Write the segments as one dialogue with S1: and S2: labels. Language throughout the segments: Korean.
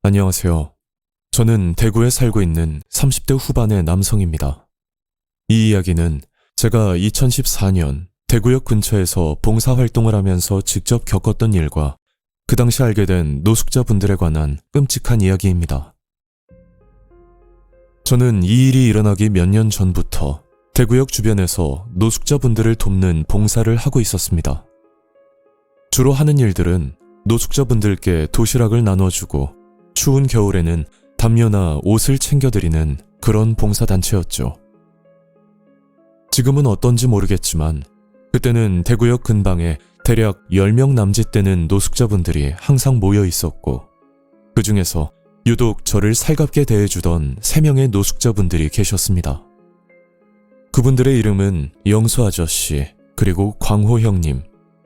S1: 안녕하세요. 저는 대구에 살고 있는 30대 후반의 남성입니다. 이 이야기는 제가 2014년 대구역 근처에서 봉사활동을 하면서 직접 겪었던 일과 그 당시 알게 된 노숙자분들에 관한 끔찍한 이야기입니다. 저는 이 일이 일어나기 몇 년 전부터 대구역 주변에서 노숙자분들을 돕는 봉사를 하고 있었습니다. 주로 하는 일들은 노숙자분들께 도시락을 나눠주고 추운 겨울에는 담요나 옷을 챙겨드리는 그런 봉사단체였죠. 지금은 어떤지 모르겠지만 그때는 대구역 근방에 대략 10명 남짓 되는 노숙자분들이 항상 모여 있었고 그 중에서 유독 저를 살갑게 대해주던 3명의 노숙자분들이 계셨습니다. 그분들의 이름은 영수 아저씨, 그리고 광호 형님,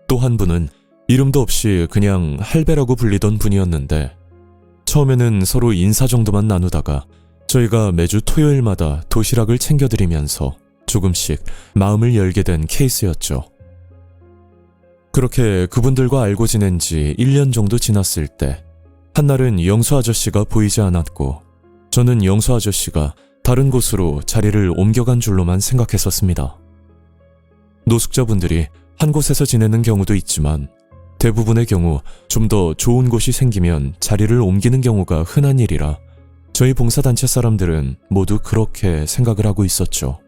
S1: 또 한 분은 이름도 없이 그냥 할배라고 불리던 분이었는데 처음에는 서로 인사 정도만 나누다가 저희가 매주 토요일마다 도시락을 챙겨드리면서 조금씩 마음을 열게 된 케이스였죠. 그렇게 그분들과 알고 지낸 지 1년 정도 지났을 때 한날은 영수 아저씨가 보이지 않았고 저는 영수 아저씨가 다른 곳으로 자리를 옮겨간 줄로만 생각했었습니다. 노숙자분들이 한 곳에서 지내는 경우도 있지만 대부분의 경우 좀 더 좋은 곳이 생기면 자리를 옮기는 경우가 흔한 일이라 저희 봉사단체 사람들은 모두 그렇게 생각을 하고 있었죠.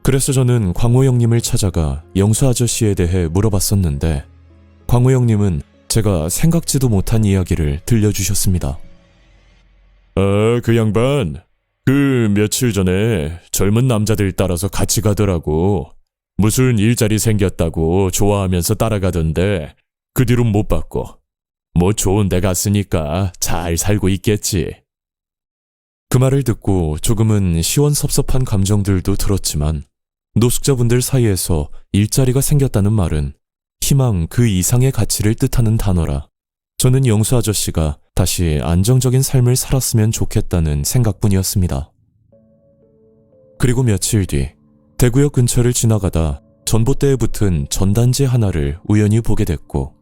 S1: 그래서 저는 광호 형님을 찾아가 영수 아저씨에 대해 물어봤었는데 광호 형님은 제가 생각지도 못한 이야기를 들려주셨습니다.
S2: 그 양반, 며칠 전에 젊은 남자들 따라서 같이 가더라고. 무슨 일자리 생겼다고 좋아하면서 따라가던데 그 뒤로 못 봤고 뭐 좋은 데 갔으니까 잘 살고 있겠지.
S1: 그 말을 듣고 조금은 시원섭섭한 감정들도 들었지만 노숙자분들 사이에서 일자리가 생겼다는 말은 희망 그 이상의 가치를 뜻하는 단어라 저는 영수 아저씨가 다시 안정적인 삶을 살았으면 좋겠다는 생각뿐이었습니다. 그리고 며칠 뒤 대구역 근처를 지나가다 전봇대에 붙은 전단지 하나를 우연히 보게 됐고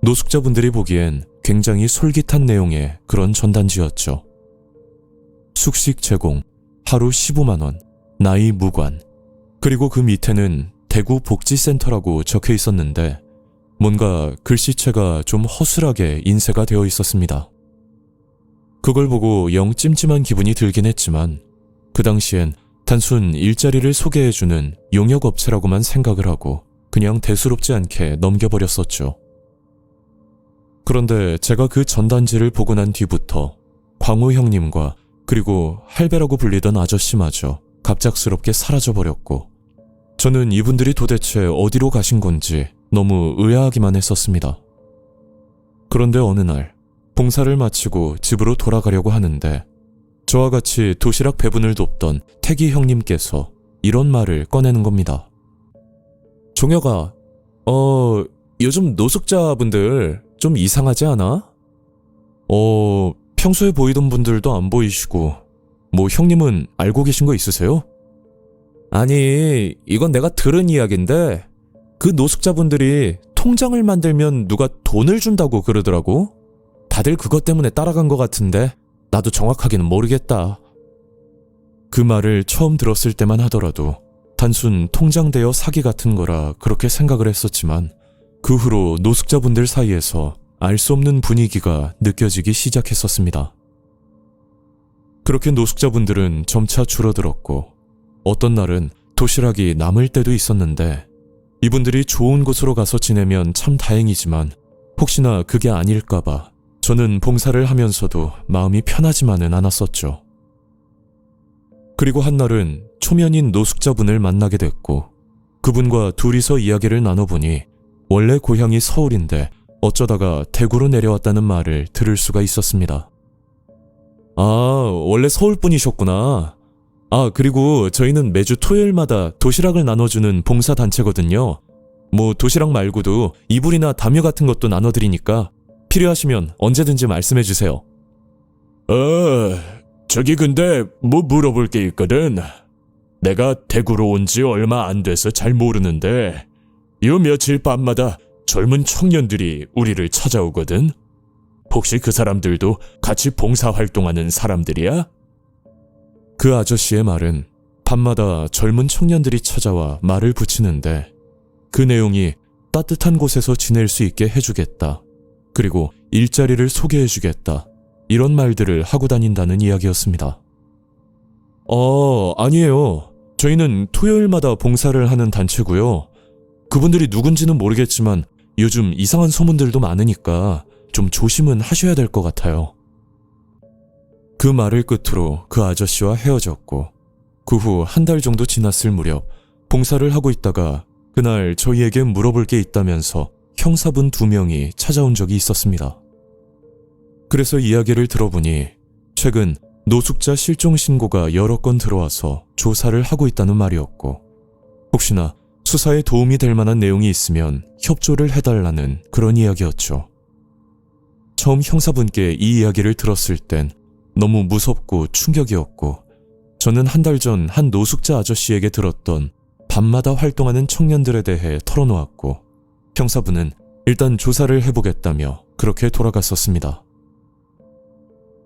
S1: 노숙자분들이 보기엔 굉장히 솔깃한 내용의 그런 전단지였죠. 숙식 제공, 하루 15만원, 나이 무관, 그리고 그 밑에는 대구 복지센터라고 적혀 있었는데 뭔가 글씨체가 좀 허술하게 인쇄가 되어 있었습니다. 그걸 보고 영 찜찜한 기분이 들긴 했지만 그 당시엔 단순 일자리를 소개해주는 용역업체라고만 생각을 하고 그냥 대수롭지 않게 넘겨버렸었죠. 그런데 제가 그 전단지를 보고 난 뒤부터 광호 형님과 그리고 할배라고 불리던 아저씨마저 갑작스럽게 사라져버렸고 저는 이분들이 도대체 어디로 가신 건지 너무 의아하기만 했었습니다. 그런데 어느 날 봉사를 마치고 집으로 돌아가려고 하는데 저와 같이 도시락 배분을 돕던 태기 형님께서 이런 말을 꺼내는 겁니다. 종혁아, 요즘 노숙자분들 좀 이상하지 않아? 평소에 보이던 분들도 안 보이시고 뭐 형님은 알고 계신 거 있으세요? 아니, 이건 내가 들은 이야기인데 그 노숙자분들이 통장을 만들면 누가 돈을 준다고 그러더라고. 다들 그것 때문에 따라간 것 같은데 나도 정확하게는 모르겠다. 그 말을 처음 들었을 때만 하더라도 단순 통장 대여 사기 같은 거라 그렇게 생각을 했었지만 그 후로 노숙자분들 사이에서 알 수 없는 분위기가 느껴지기 시작했었습니다. 그렇게 노숙자분들은 점차 줄어들었고 어떤 날은 도시락이 남을 때도 있었는데 이분들이 좋은 곳으로 가서 지내면 참 다행이지만 혹시나 그게 아닐까봐 저는 봉사를 하면서도 마음이 편하지만은 않았었죠. 그리고 한날은 초면인 노숙자분을 만나게 됐고 그분과 둘이서 이야기를 나눠보니 원래 고향이 서울인데 어쩌다가 대구로 내려왔다는 말을 들을 수가 있었습니다. 아, 원래 서울분이셨구나. 그리고 저희는 매주 토요일마다 도시락을 나눠주는 봉사단체거든요. 뭐 도시락 말고도 이불이나 담요 같은 것도 나눠드리니까 필요하시면 언제든지 말씀해주세요.
S2: 저기 근데 뭐 물어볼 게 있거든. 내가 대구로 온 지 얼마 안 돼서 잘 모르는데 요 며칠 밤마다 젊은 청년들이 우리를 찾아오거든. 혹시 그 사람들도 같이 봉사활동하는 사람들이야?
S1: 그 아저씨의 말은 밤마다 젊은 청년들이 찾아와 말을 붙이는데 그 내용이 따뜻한 곳에서 지낼 수 있게 해주겠다. 그리고 일자리를 소개해주겠다. 이런 말들을 하고 다닌다는 이야기였습니다. 아니에요. 저희는 토요일마다 봉사를 하는 단체고요. 그분들이 누군지는 모르겠지만 요즘 이상한 소문들도 많으니까 좀 조심은 하셔야 될 것 같아요. 그 말을 끝으로 그 아저씨와 헤어졌고 그 후 한 달 정도 지났을 무렵 봉사를 하고 있다가 그날 저희에게 물어볼 게 있다면서 형사분 2명이 찾아온 적이 있었습니다. 그래서 이야기를 들어보니 최근 노숙자 실종 신고가 여러 건 들어와서 조사를 하고 있다는 말이었고 혹시나 수사에 도움이 될 만한 내용이 있으면 협조를 해달라는 그런 이야기였죠. 처음 형사분께 이 이야기를 들었을 땐 너무 무섭고 충격이었고 저는 한 달 전 한 노숙자 아저씨에게 들었던 밤마다 활동하는 청년들에 대해 털어놓았고 형사분은 일단 조사를 해보겠다며 그렇게 돌아갔었습니다.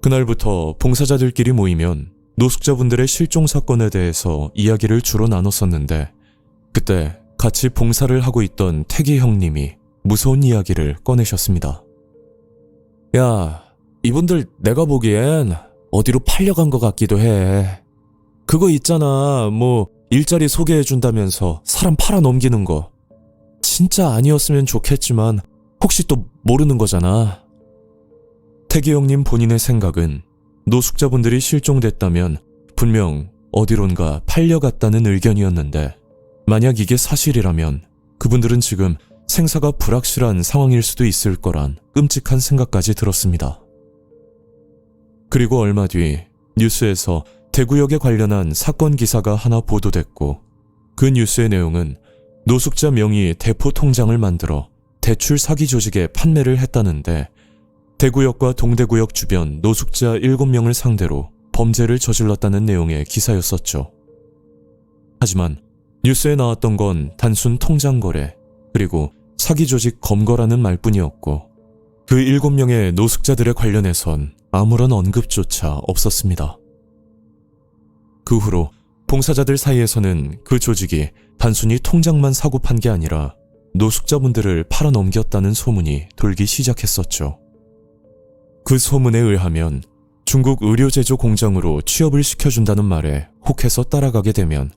S1: 그날부터 봉사자들끼리 모이면 노숙자분들의 실종 사건에 대해서 이야기를 주로 나눴었는데 그때 같이 봉사를 하고 있던 태기 형님이 무서운 이야기를 꺼내셨습니다. 야, 이분들 내가 보기엔 어디로 팔려간 것 같기도 해. 그거 있잖아, 일자리 소개해준다면서 사람 팔아 넘기는 거. 진짜 아니었으면 좋겠지만 혹시 또 모르는 거잖아. 태기 형님 본인의 생각은 노숙자분들이 실종됐다면 분명 어디론가 팔려갔다는 의견이었는데 만약 이게 사실이라면 그분들은 지금 생사가 불확실한 상황일 수도 있을 거란 끔찍한 생각까지 들었습니다. 그리고 얼마 뒤 뉴스에서 대구역에 관련한 사건 기사가 하나 보도됐고 그 뉴스의 내용은 노숙자 명의 대포 통장을 만들어 대출 사기 조직에 판매를 했다는데 대구역과 동대구역 주변 노숙자 7명을 상대로 범죄를 저질렀다는 내용의 기사였었죠. 하지만 뉴스에 나왔던 건 단순 통장 거래 그리고 사기 조직 검거라는 말뿐이었고 그 7명의 노숙자들에 관련해선 아무런 언급조차 없었습니다. 그 후로 봉사자들 사이에서는 그 조직이 단순히 통장만 사고 판 게 아니라 노숙자분들을 팔아넘겼다는 소문이 돌기 시작했었죠. 그 소문에 의하면 중국 의료제조 공장으로 취업을 시켜준다는 말에 혹해서 따라가게 되면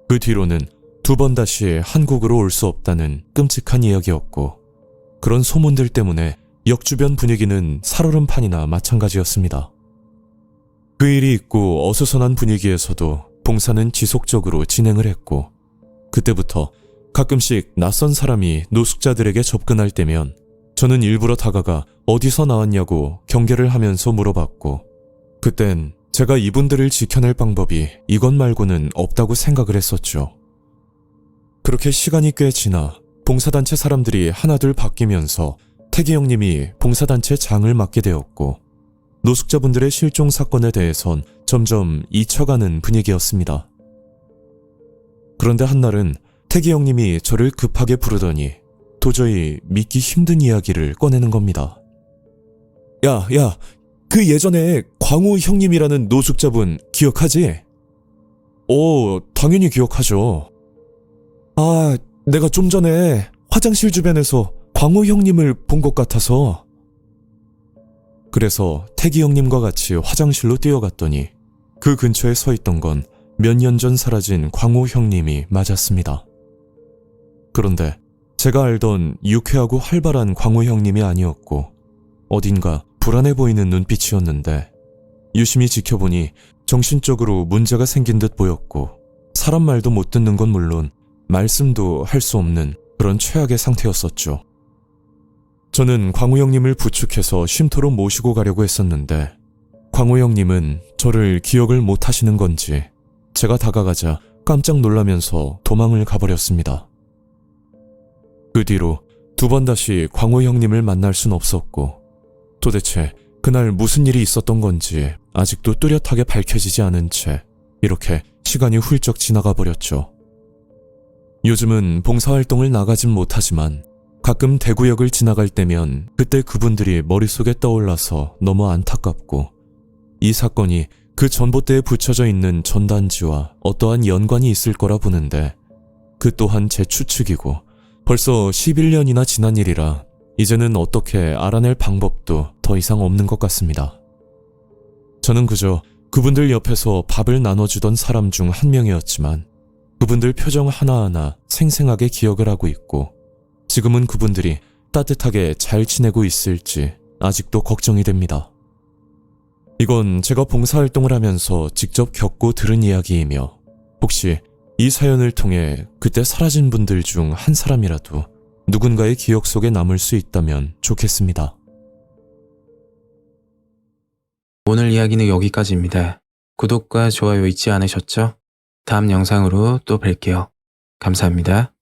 S1: 그 뒤로는 2번 다시 한국으로 올 수 없다는 끔찍한 이야기였고 그런 소문들 때문에 역 주변 분위기는 살얼음판이나 마찬가지였습니다. 그 일이 있고 어수선한 분위기에서도 봉사는 지속적으로 진행을 했고 그때부터 가끔씩 낯선 사람이 노숙자들에게 접근할 때면 저는 일부러 다가가 어디서 나왔냐고 경계를 하면서 물어봤고 그땐 제가 이분들을 지켜낼 방법이 이것 말고는 없다고 생각을 했었죠. 그렇게 시간이 꽤 지나 봉사단체 사람들이 하나둘 바뀌면서 태기 형님이 봉사단체 장을 맡게 되었고 노숙자분들의 실종 사건에 대해선 점점 잊혀가는 분위기였습니다. 그런데 한날은 태기 형님이 저를 급하게 부르더니 도저히 믿기 힘든 이야기를 꺼내는 겁니다. 야, 그 예전에 광우 형님이라는 노숙자분 기억하지? 당연히 기억하죠. 내가 좀 전에 화장실 주변에서 광우 형님을 본 것 같아서. 그래서 태기 형님과 같이 화장실로 뛰어갔더니 그 근처에 서 있던 건 몇 년 전 사라진 광우 형님이 맞았습니다. 그런데 제가 알던 유쾌하고 활발한 광우 형님이 아니었고 어딘가 불안해 보이는 눈빛이었는데 유심히 지켜보니 정신적으로 문제가 생긴 듯 보였고 사람 말도 못 듣는 건 물론 말씀도 할 수 없는 그런 최악의 상태였었죠. 저는 광우 형님을 부축해서 쉼터로 모시고 가려고 했었는데 광우 형님은 저를 기억을 못 하시는 건지 제가 다가가자 깜짝 놀라면서 도망을 가버렸습니다. 그 뒤로 2번 다시 광우 형님을 만날 순 없었고 도대체 그날 무슨 일이 있었던 건지 아직도 뚜렷하게 밝혀지지 않은 채 이렇게 시간이 훌쩍 지나가 버렸죠. 요즘은 봉사활동을 나가진 못하지만 가끔 대구역을 지나갈 때면 그때 그분들이 머릿속에 떠올라서 너무 안타깝고 이 사건이 그 전봇대에 붙여져 있는 전단지와 어떠한 연관이 있을 거라 보는데 그 또한 제 추측이고 벌써 11년이나 지난 일이라 이제는 어떻게 알아낼 방법도 더 이상 없는 것 같습니다. 저는 그저 그분들 옆에서 밥을 나눠주던 사람 중 한 명이었지만 그분들 표정 하나하나 생생하게 기억을 하고 있고 지금은 그분들이 따뜻하게 잘 지내고 있을지 아직도 걱정이 됩니다. 이건 제가 봉사활동을 하면서 직접 겪고 들은 이야기이며 혹시 이 사연을 통해 그때 사라진 분들 중 한 사람이라도 누군가의 기억 속에 남을 수 있다면 좋겠습니다.
S3: 오늘 이야기는 여기까지입니다. 구독과 좋아요 잊지 않으셨죠? 다음 영상으로 또 뵐게요. 감사합니다.